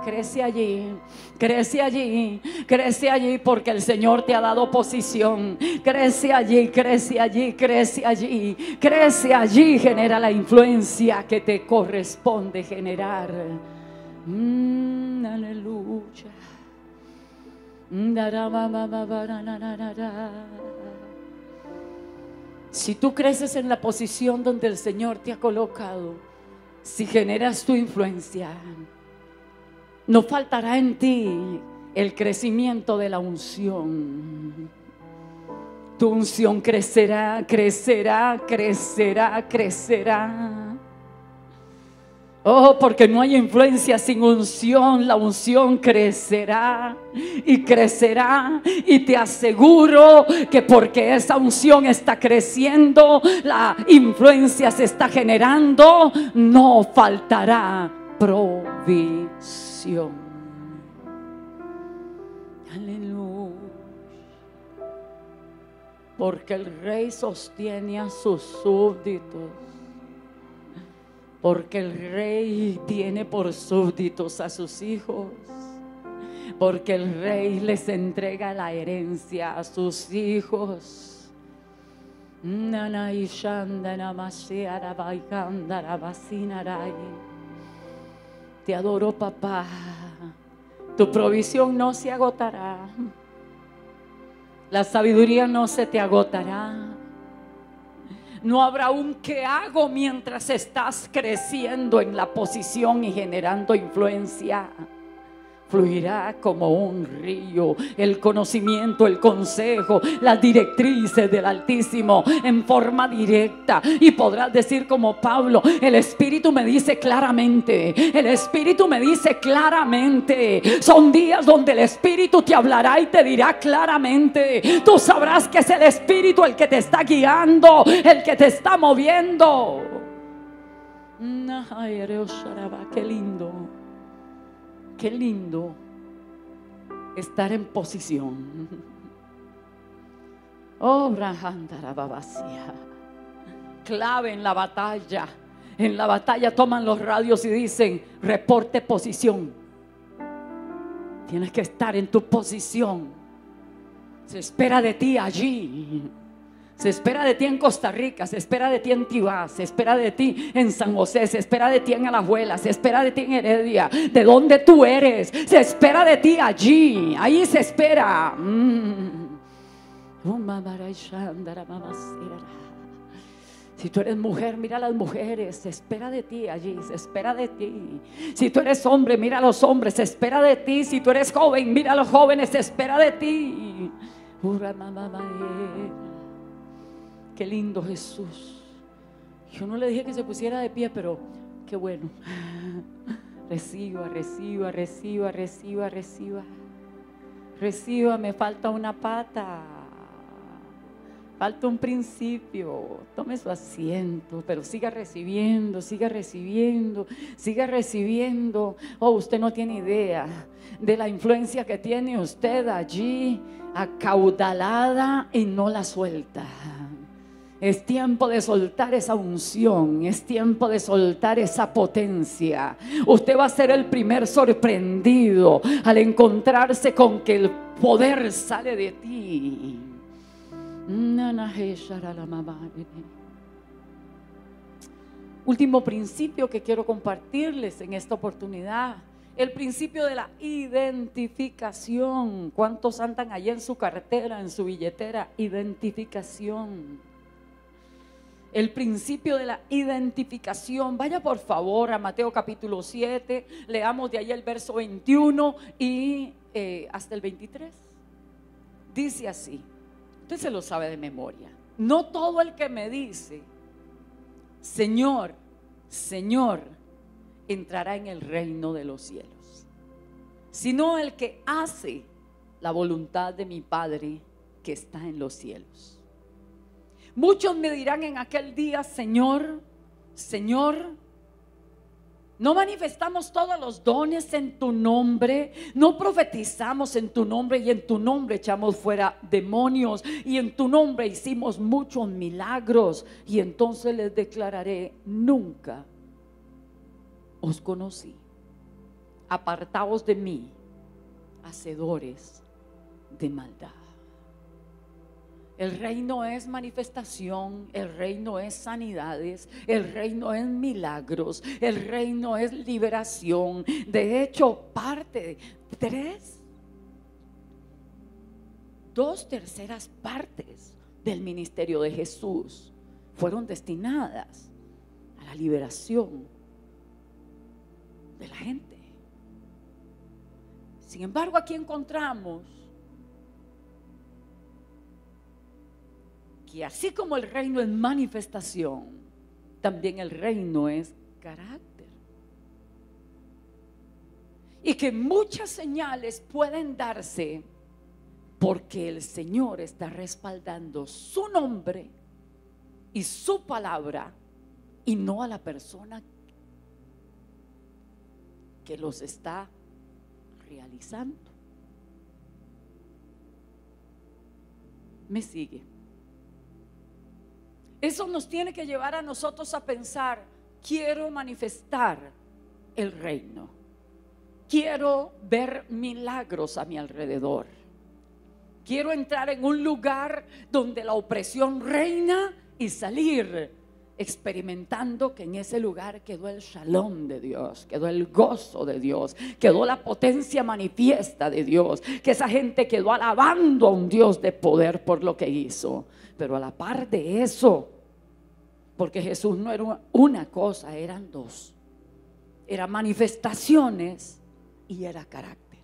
crece allí. Crece allí, crece allí, porque el Señor te ha dado posición. Crece allí, crece allí, crece allí, crece allí. Genera la influencia que te corresponde generar. Aleluya. Si tú creces en la posición donde el Señor te ha colocado, si generas tu influencia, no faltará en ti el crecimiento de la unción. Tu unción crecerá, crecerá, crecerá, crecerá. Oh, porque no hay influencia sin unción. La unción crecerá y crecerá. Y te aseguro que porque esa unción está creciendo, la influencia se está generando, no faltará provisión. Aleluya. Porque el rey sostiene a sus súbditos. Porque el rey tiene por súbditos a sus hijos. Porque el rey les entrega la herencia a sus hijos. Te adoro, papá. Tu provisión no se agotará. La sabiduría no se te agotará. No habrá un qué hago mientras estás creciendo en la posición y generando influencia. Fluirá como un río el conocimiento, el consejo, las directrices del Altísimo en forma directa. Y podrás decir como Pablo: el Espíritu me dice claramente, el Espíritu me dice claramente. Son días donde el Espíritu te hablará y te dirá claramente. Tú sabrás que es el Espíritu el que te está guiando, el que te está moviendo. Qué lindo. Qué lindo estar en posición. Oh, clave en la batalla. En la batalla toman los radios y dicen: reporte posición. Tienes que estar en tu posición. Se espera de ti allí. Se espera de ti en Costa Rica, se espera de ti en Tibás, se espera de ti en San José, se espera de ti en Alajuela, se espera de ti en Heredia, de donde tú eres, se espera de ti allí, ahí se espera. Si tú eres mujer, mira a las mujeres, se espera de ti allí, se espera de ti. Si tú eres hombre, mira a los hombres, se espera de ti. Si tú eres joven, mira a los jóvenes, se espera de ti. Qué lindo Jesús. Yo no le dije que se pusiera de pie, pero qué bueno. Reciba, reciba, reciba, reciba, reciba. Reciba, me falta una pata. Falta un principio. Tome su asiento, pero siga recibiendo, siga recibiendo, siga recibiendo. Oh, usted no tiene idea de la influencia que tiene usted allí, acaudalada y no la suelta. Es tiempo de soltar esa unción, es tiempo de soltar esa potencia. Usted va a ser el primer sorprendido al encontrarse con que el poder sale de ti. Último principio que quiero compartirles en esta oportunidad: el principio de la identificación. ¿Cuántos andan allá en su cartera, en su billetera? Identificación. El principio de la identificación. Vaya por favor a Mateo capítulo 7, leamos de ahí el verso 21 y hasta el 23. Dice así, usted se lo sabe de memoria: no todo el que me dice Señor, Señor, entrará en el reino de los cielos, sino el que hace la voluntad de mi Padre que está en los cielos. Muchos me dirán en aquel día: Señor, Señor, ¿no manifestamos todos los dones en tu nombre? ¿No profetizamos en tu nombre y en tu nombre echamos fuera demonios y en tu nombre hicimos muchos milagros? Y entonces les declararé: nunca os conocí. Apartaos de mí, hacedores de maldad. El reino es manifestación, el reino es sanidades, el reino es milagros, el reino es liberación. De hecho, parte de 2/3 partes del ministerio de Jesús fueron destinadas a la liberación de la gente. Sin embargo, aquí encontramos que así como el reino es manifestación, también el reino es carácter. Y que muchas señales pueden darse porque el Señor está respaldando su nombre y su palabra, y no a la persona que los está realizando. ¿Me sigue? Eso nos tiene que llevar a nosotros a pensar: quiero manifestar el reino, quiero ver milagros a mi alrededor, quiero entrar en un lugar donde la opresión reina y salir experimentando que en ese lugar quedó el shalom de Dios, quedó el gozo de Dios, quedó la potencia manifiesta de Dios, que esa gente quedó alabando a un Dios de poder por lo que hizo. Pero a la par de eso, porque Jesús no era una cosa, eran dos: eran manifestaciones y era carácter.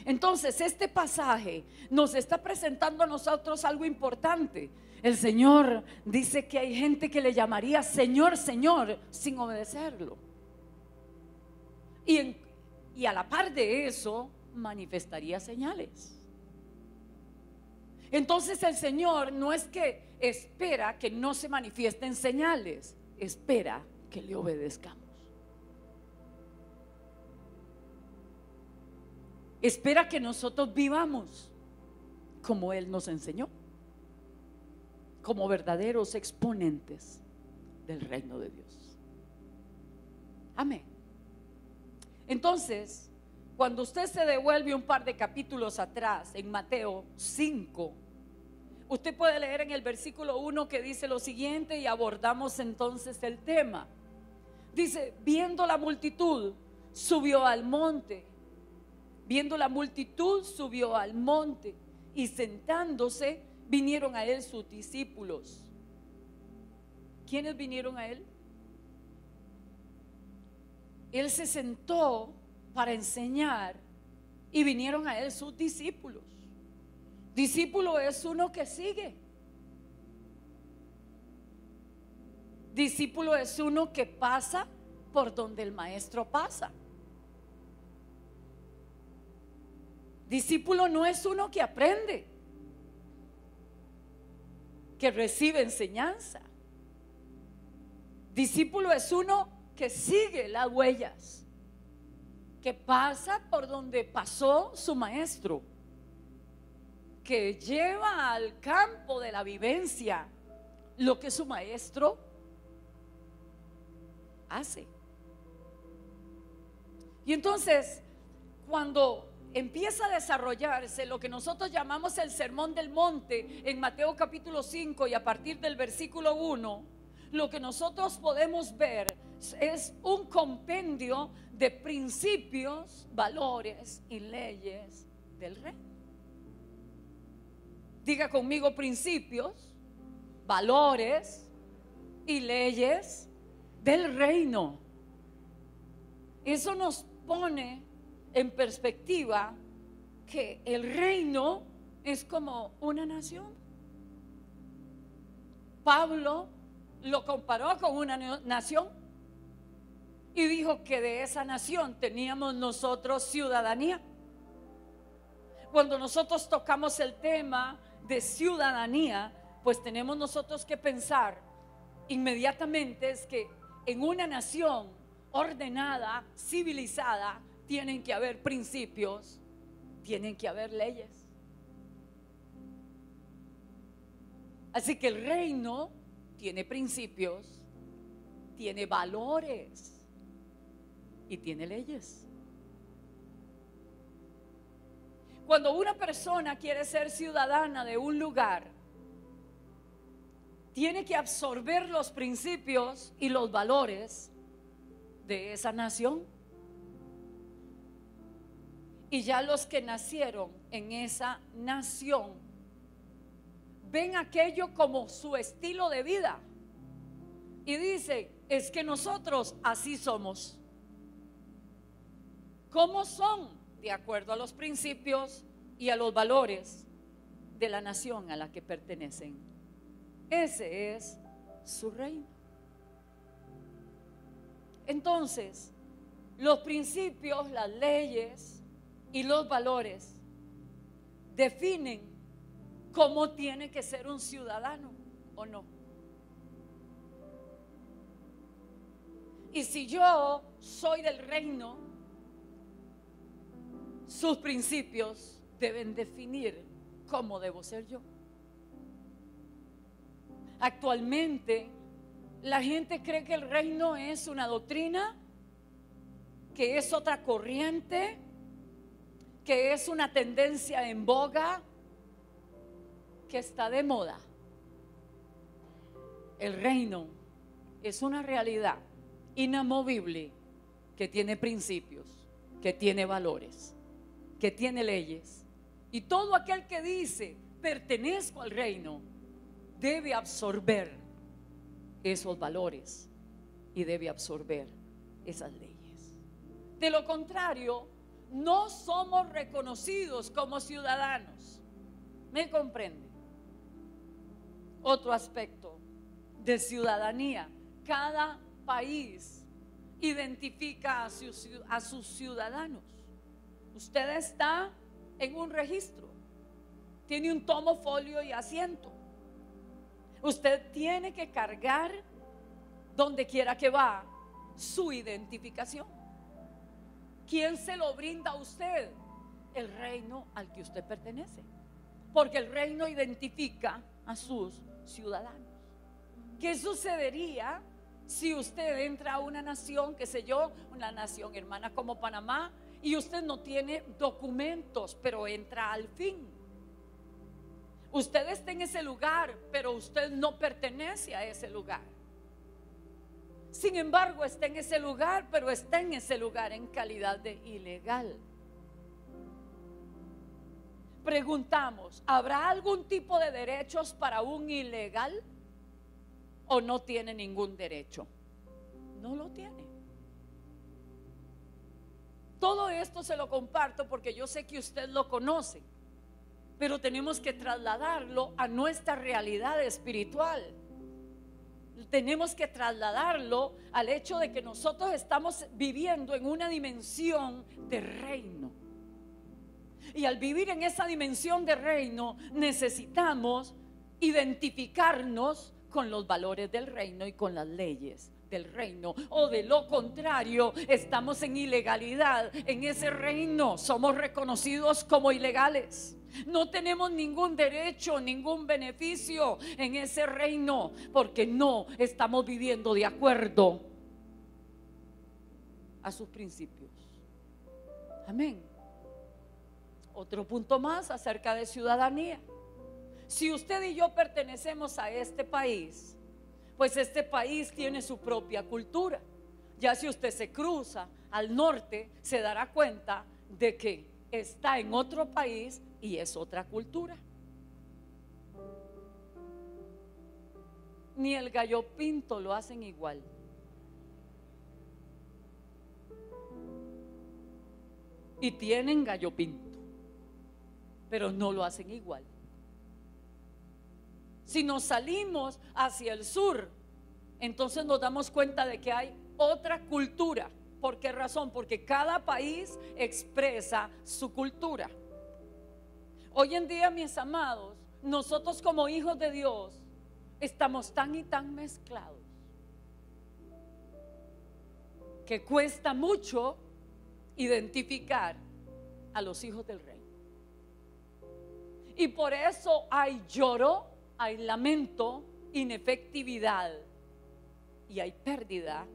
Entonces este pasaje nos está presentando a nosotros algo importante. El Señor dice que hay gente que le llamaría Señor, Señor, sin obedecerlo. Y a la par de eso, manifestaría señales. Entonces el Señor no es que espera que no se manifiesten señales, espera que le obedezcamos. Espera que nosotros vivamos como Él nos enseñó, como verdaderos exponentes del reino de Dios. Amén. Entonces, Cuando usted se devuelve un par de capítulos atrás, en Mateo 5, usted puede leer en el versículo 1 que dice lo siguiente, y abordamos entonces el tema. Dice: viendo la multitud, subió al monte. Viendo la multitud, subió al monte, y sentándose, vinieron a él sus discípulos. ¿Quiénes vinieron a él? Él se sentó para enseñar y vinieron a él sus discípulos. Discípulo es uno que sigue. Discípulo es uno que pasa por donde el maestro pasa. Discípulo no es uno que aprende, que recibe enseñanza. Discípulo es uno que sigue las huellas, que pasa por donde pasó su maestro, que lleva al campo de la vivencia lo que su maestro hace. Y entonces, cuando empieza a desarrollarse lo que nosotros llamamos el Sermón del Monte en Mateo capítulo 5, y a partir del versículo 1, lo que nosotros podemos ver es un compendio de principios, valores y leyes del reino. Diga conmigo: principios, valores y leyes del reino. Eso nos pone en perspectiva que el reino es como una nación. Pablo lo comparó con una nación y dijo que de esa nación teníamos nosotros ciudadanía. Cuando nosotros tocamos el tema de ciudadanía, pues tenemos nosotros que pensar inmediatamente es que en una nación ordenada, civilizada, tienen que haber principios, tienen que haber leyes. Así que el reino tiene principios, tiene valores y tiene leyes. Cuando una persona quiere ser ciudadana de un lugar, tiene que absorber los principios y los valores de esa nación. Y ya los que nacieron en esa nación ven aquello como su estilo de vida y dicen: es que nosotros así somos. ¿Cómo son? De acuerdo a los principios y a los valores de la nación a la que pertenecen. Ese es su reino. Entonces, los principios, las leyes y los valores definen cómo tiene que ser un ciudadano o no. Y si yo soy del reino, sus principios deben definir cómo debo ser yo. Actualmente, la gente cree que el reino es una doctrina, que es otra corriente, que es una tendencia en boga, que está de moda. El reino es una realidad inamovible que tiene principios, que tiene valores, que tiene leyes. Y todo aquel que dice pertenezco al reino debe absorber esos valores y debe absorber esas leyes. De lo contrario, no somos reconocidos como ciudadanos. ¿Me comprende? Otro aspecto de ciudadanía: cada país identifica a sus ciudadanos. Usted está en un registro, tiene un tomo, folio y asiento. Usted tiene que cargar donde quiera que va su identificación. ¿Quién se lo brinda a usted? El reino al que usted pertenece, porque el reino identifica a sus ciudadanos. ¿Qué sucedería si usted entra a una nación, qué sé yo, una nación hermana como Panamá, y usted no tiene documentos, pero entra al fin. Usted está en ese lugar, pero usted no pertenece a ese lugar. Sin embargo, está en ese lugar, pero está en ese lugar en calidad de ilegal. Preguntamos, ¿habrá algún tipo de derechos para un ilegal? ¿O no tiene ningún derecho? No lo tiene. Todo esto se lo comparto porque yo sé que usted lo conoce, pero tenemos que trasladarlo a nuestra realidad espiritual. Tenemos que trasladarlo al hecho de que nosotros estamos viviendo en una dimensión de reino. Y al vivir en esa dimensión de reino, necesitamos identificarnos con los valores del reino y con las leyes del reino. O de lo contrario, estamos en ilegalidad en ese reino. Somos reconocidos como ilegales. No tenemos ningún derecho, ningún beneficio en ese reino, porque no estamos viviendo de acuerdo a sus principios. Amén. Otro punto más acerca de ciudadanía. Si usted y yo pertenecemos a este país, pues este país tiene su propia cultura. Ya si usted se cruza al norte, se dará cuenta de que está en otro país y es otra cultura. Ni el gallo pinto lo hacen igual. Y tienen gallo pinto, pero no lo hacen igual. Si nos salimos hacia el sur, entonces nos damos cuenta de que hay otra cultura. ¿Por qué razón? Porque cada país expresa su cultura. Hoy en día, mis amados, nosotros como hijos de Dios estamos tan y tan mezclados que cuesta mucho identificar a los hijos del reino. Y por eso hay lloro, hay lamento, inefectividad y hay pérdida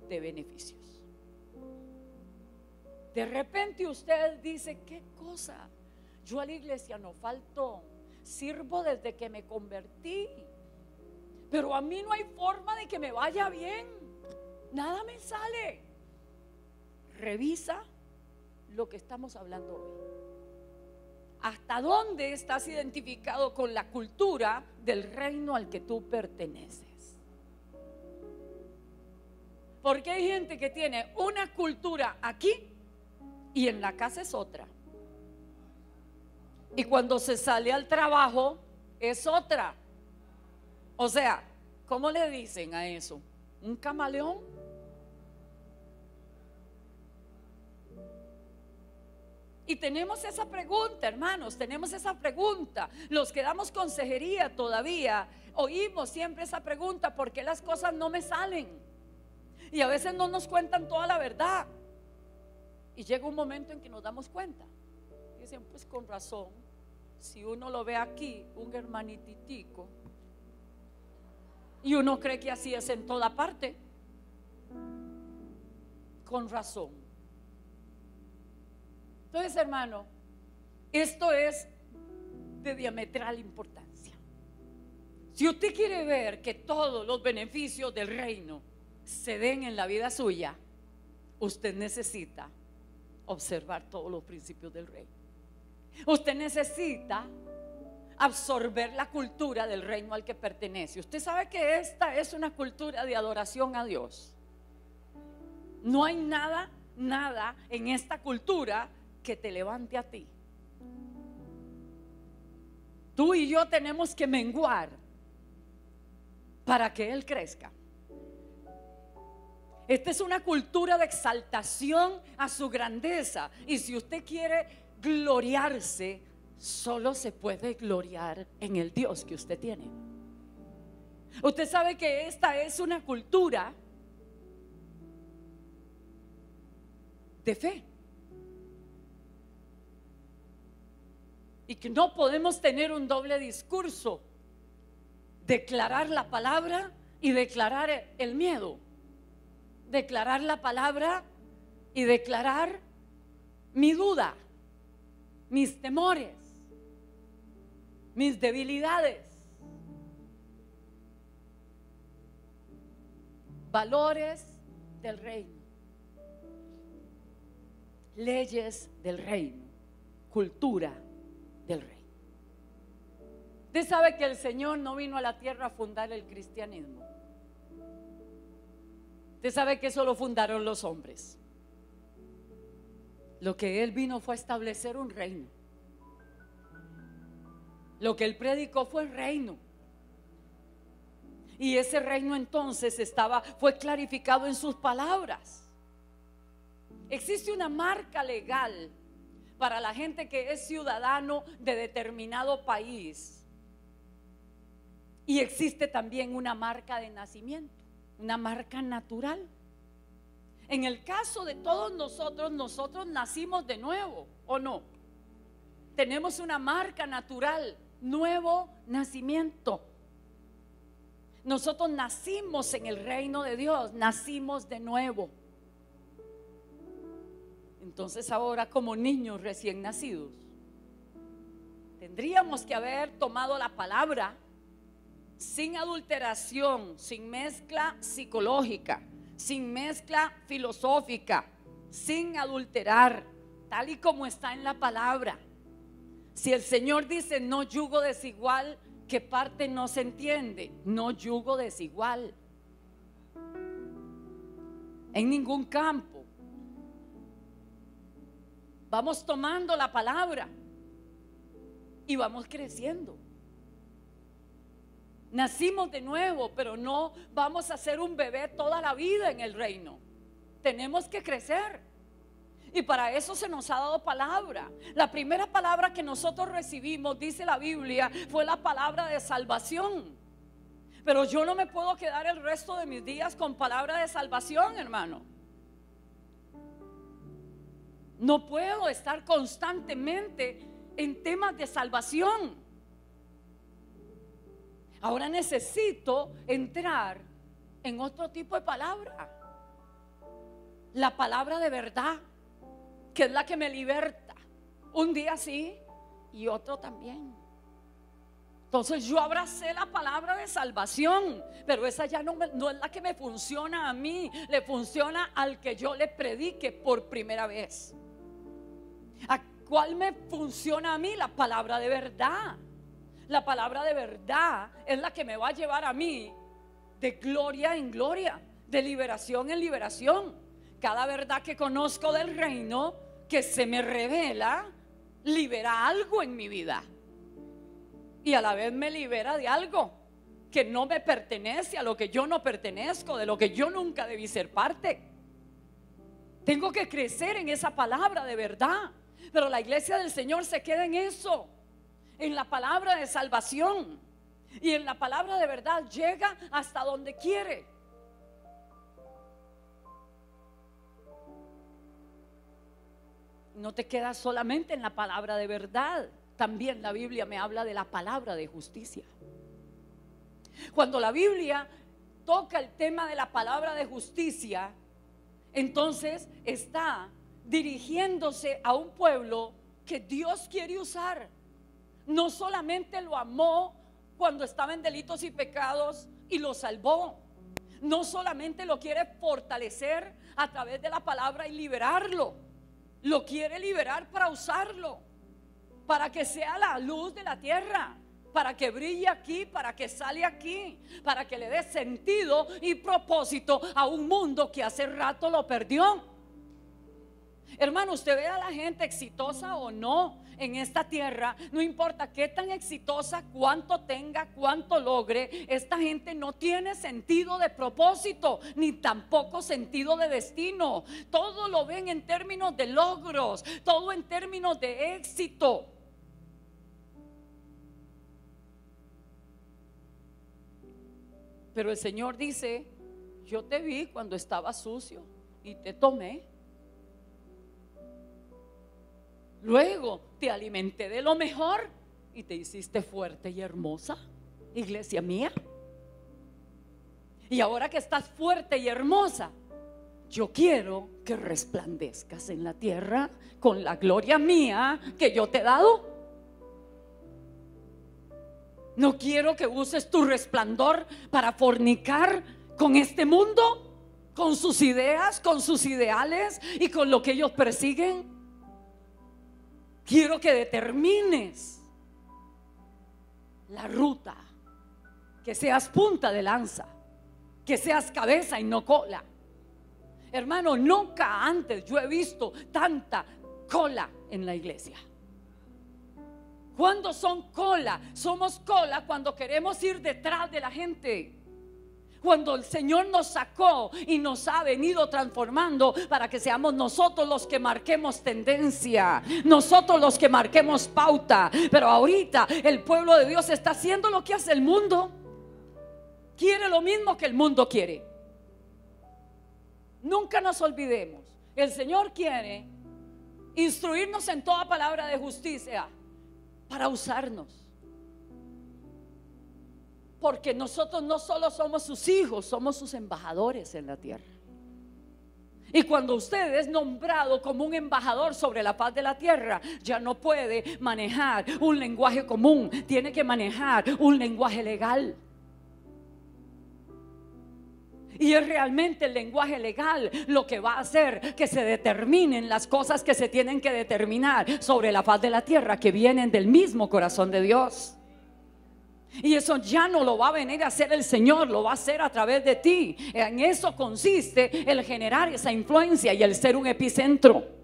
de beneficios. De repente usted dice, ¿qué cosa? Yo a la iglesia no falto, sirvo desde que me convertí, pero a mí no hay forma de que me vaya bien, nada me sale. Revisa lo que estamos hablando hoy. ¿Hasta dónde estás identificado con la cultura del reino al que tú perteneces? Porque hay gente que tiene una cultura aquí y en la casa es otra. Y cuando se sale al trabajo es otra. O sea, ¿cómo le dicen a eso? ¿Un camaleón? Y tenemos esa pregunta, hermanos, tenemos esa pregunta. Los que damos consejería todavía oímos siempre esa pregunta: ¿por qué las cosas no me salen? Y a veces no nos cuentan toda la verdad. Y llega un momento en que nos damos cuenta. Y dicen, pues con razón, si uno lo ve aquí, un hermanititico, y uno cree que así es en toda parte, con razón. Entonces, hermano, esto es de diametral importancia. Si usted quiere ver que todos los beneficios del reino se den en la vida suya, usted necesita observar todos los principios del reino. Usted necesita absorber la cultura del reino al que pertenece. Usted sabe que esta es una cultura de adoración a Dios. No hay nada en esta cultura que te levante a ti. Tú y yo tenemos que menguar para que Él crezca. Esta es una cultura de exaltación a su grandeza. Y si usted quiere gloriarse, solo se puede gloriar en el Dios que usted tiene. Usted sabe que esta es una cultura de fe. Y que no podemos tener un doble discurso: declarar la palabra y declarar el miedo, declarar la palabra y declarar mi duda, mis temores, mis debilidades. Valores del reino, leyes del reino, cultura del reino. Usted sabe que el Señor no vino a la tierra a fundar el cristianismo. Usted sabe que eso lo fundaron los hombres. Lo que Él vino fue a establecer un reino. Lo que Él predicó fue el reino. Y ese reino entonces fue clarificado en sus palabras. Existe una marca legal para la gente que es ciudadano de determinado país. Y existe también una marca de nacimiento, una marca natural. En el caso de todos nosotros nacimos de nuevo, ¿o no? Tenemos una marca natural, nuevo nacimiento. Nosotros nacimos en el reino de Dios, nacimos de nuevo. Entonces ahora, como niños recién nacidos, tendríamos que haber tomado la palabra sin adulteración, sin mezcla psicológica, sin mezcla filosófica, sin adulterar, tal y como está en la palabra. Si el Señor dice no yugo desigual, ¿qué parte no se entiende? No yugo desigual en ningún campo. Vamos tomando la palabra y vamos creciendo. Nacimos de nuevo, pero no vamos a ser un bebé toda la vida en el reino. Tenemos que crecer. Y para eso se nos ha dado palabra. La primera palabra que nosotros recibimos, dice la Biblia, fue la palabra de salvación. Pero yo no me puedo quedar el resto de mis días con palabra de salvación, hermano. No puedo estar constantemente en temas de salvación. Ahora necesito entrar en otro tipo de palabra. La palabra de verdad, que es la que me liberta. Un día sí y otro también. Entonces yo abracé la palabra de salvación, pero esa ya no es la que me funciona a mí. Le funciona al que yo le predique por primera vez. ¿A cuál me funciona a mí? La palabra de verdad. La palabra de verdad es la que me va a llevar a mí de gloria en gloria, de liberación en liberación. Cada verdad que conozco del reino, que se me revela, libera algo en mi vida. Y a la vez me libera de algo que no me pertenece, a lo que yo no pertenezco, de lo que yo nunca debí ser parte. Tengo que crecer en esa palabra de verdad. Pero la iglesia del Señor se queda en eso, en la palabra de salvación. Y en la palabra de verdad llega hasta donde quiere. No te quedas solamente en la palabra de verdad. También la Biblia me habla de la palabra de justicia. Cuando la Biblia toca el tema de la palabra de justicia, entonces está dirigiéndose a un pueblo que Dios quiere usar. No solamente lo amó cuando estaba en delitos y pecados y lo salvó. No solamente lo quiere fortalecer a través de la palabra y liberarlo. Lo quiere liberar para usarlo, para que sea la luz de la tierra, para que brille aquí, para que sale aquí, para que le dé sentido y propósito a un mundo que hace rato lo perdió. Hermano, usted ve a la gente exitosa o no en esta tierra, no importa qué tan exitosa, cuánto tenga, cuánto logre, esta gente no tiene sentido de propósito, ni tampoco sentido de destino. Todo lo ven en términos de logros, todo en términos de éxito. Pero el Señor dice: yo te vi cuando estaba sucio y te tomé. Luego te alimenté de lo mejor y te hiciste fuerte y hermosa, iglesia mía. Y ahora que estás fuerte y hermosa, yo quiero que resplandezcas en la tierra con la gloria mía que yo te he dado. No quiero que uses tu resplandor para fornicar con este mundo, con sus ideas, con sus ideales y con lo que ellos persiguen. Quiero que determines la ruta, que seas punta de lanza, que seas cabeza y no cola. Hermano, nunca antes yo he visto tanta cola en la iglesia. ¿Cuándo son cola? Somos cola cuando queremos ir detrás de la gente. Cuando el Señor nos sacó y nos ha venido transformando para que seamos nosotros los que marquemos tendencia, nosotros los que marquemos pauta. Pero ahorita el pueblo de Dios está haciendo lo que hace el mundo. Quiere lo mismo que el mundo quiere. Nunca nos olvidemos, el Señor quiere instruirnos en toda palabra de justicia para usarnos. Porque nosotros no solo somos sus hijos, somos sus embajadores en la tierra. Y cuando usted es nombrado como un embajador sobre la faz de la tierra, ya no puede manejar un lenguaje común, tiene que manejar un lenguaje legal. Y es realmente el lenguaje legal lo que va a hacer que se determinen las cosas que se tienen que determinar sobre la faz de la tierra, que vienen del mismo corazón de Dios. Y eso ya no lo va a venir a hacer el Señor, lo va a hacer a través de ti. En eso consiste el generar esa influencia y el ser un epicentro.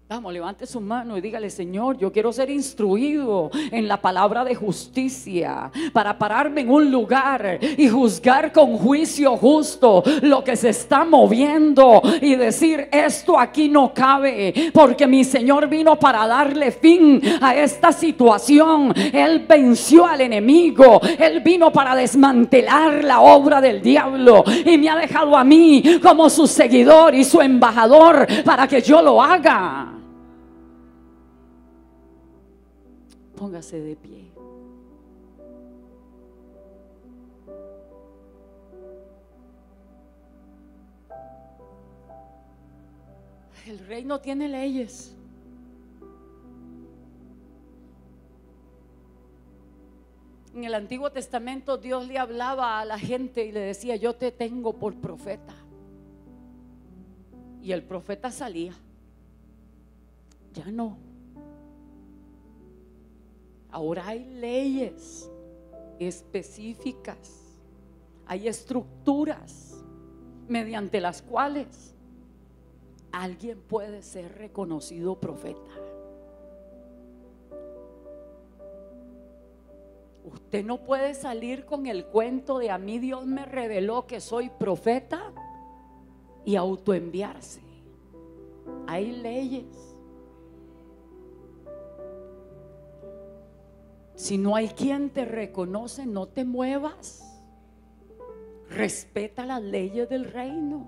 Vamos, levante su mano y dígale: Señor, yo quiero ser instruido en la palabra de justicia para pararme en un lugar y juzgar con juicio justo lo que se está moviendo y decir: esto aquí no cabe, porque mi Señor vino para darle fin a esta situación. Él venció al enemigo, Él vino para desmantelar la obra del diablo y me ha dejado a mí como su seguidor y su embajador para que yo lo haga. Póngase de pie. El reino tiene leyes. En el Antiguo Testamento Dios le hablaba a la gente y le decía: yo te tengo por profeta. Y el profeta salía. Ya no. Ahora hay leyes específicas, hay estructuras mediante las cuales alguien puede ser reconocido profeta. Usted no puede salir con el cuento de: a mí Dios me reveló que soy profeta, y autoenviarse. Hay leyes. Si no hay quien te reconoce, no te muevas. Respeta las leyes del reino.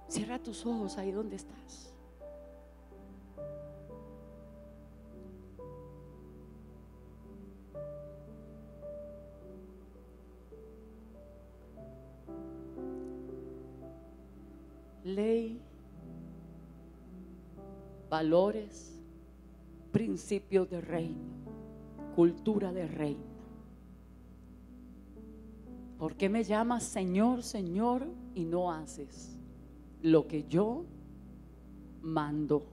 Cierra tus ojos ahí donde estás. Ley, valores, principios de reino, cultura de reino. ¿Por qué me llamas Señor, Señor y no haces lo que yo mando?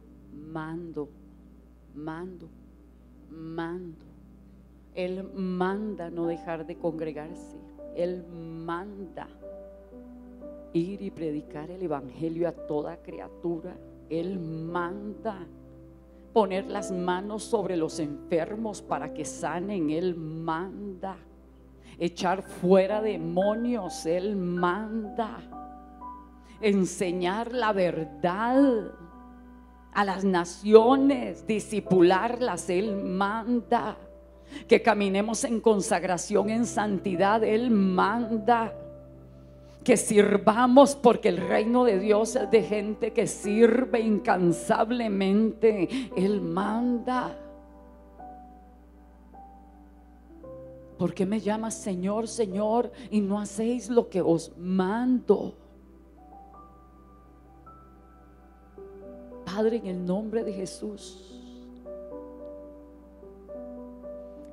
Él manda no dejar de congregarse. Él manda ir y predicar el evangelio a toda criatura. Él manda poner las manos sobre los enfermos para que sanen. Él manda echar fuera demonios. Él manda enseñar la verdad a las naciones, discipularlas. Él manda que caminemos en consagración, en santidad. Él manda que sirvamos, porque el reino de Dios es de gente que sirve incansablemente. Él manda. ¿Por qué me llamas Señor, Señor, y no hacéis lo que os mando? Padre, en el nombre de Jesús,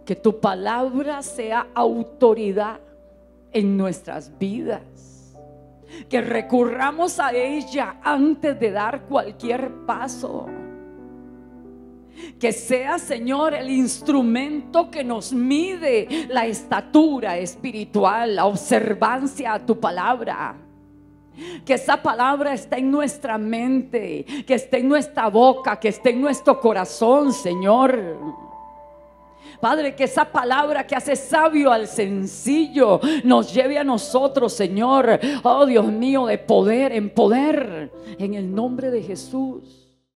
que tu palabra sea autoridad en nuestras vidas, que recurramos a ella antes de dar cualquier paso, que sea, Señor, el instrumento que nos mide la estatura espiritual, la observancia a tu palabra. Que esa palabra esté en nuestra mente, que esté en nuestra boca, que esté en nuestro corazón, Señor. Padre, que esa palabra que hace sabio al sencillo nos lleve a nosotros, Señor, oh Dios mío, de poder en poder, en el nombre de Jesús.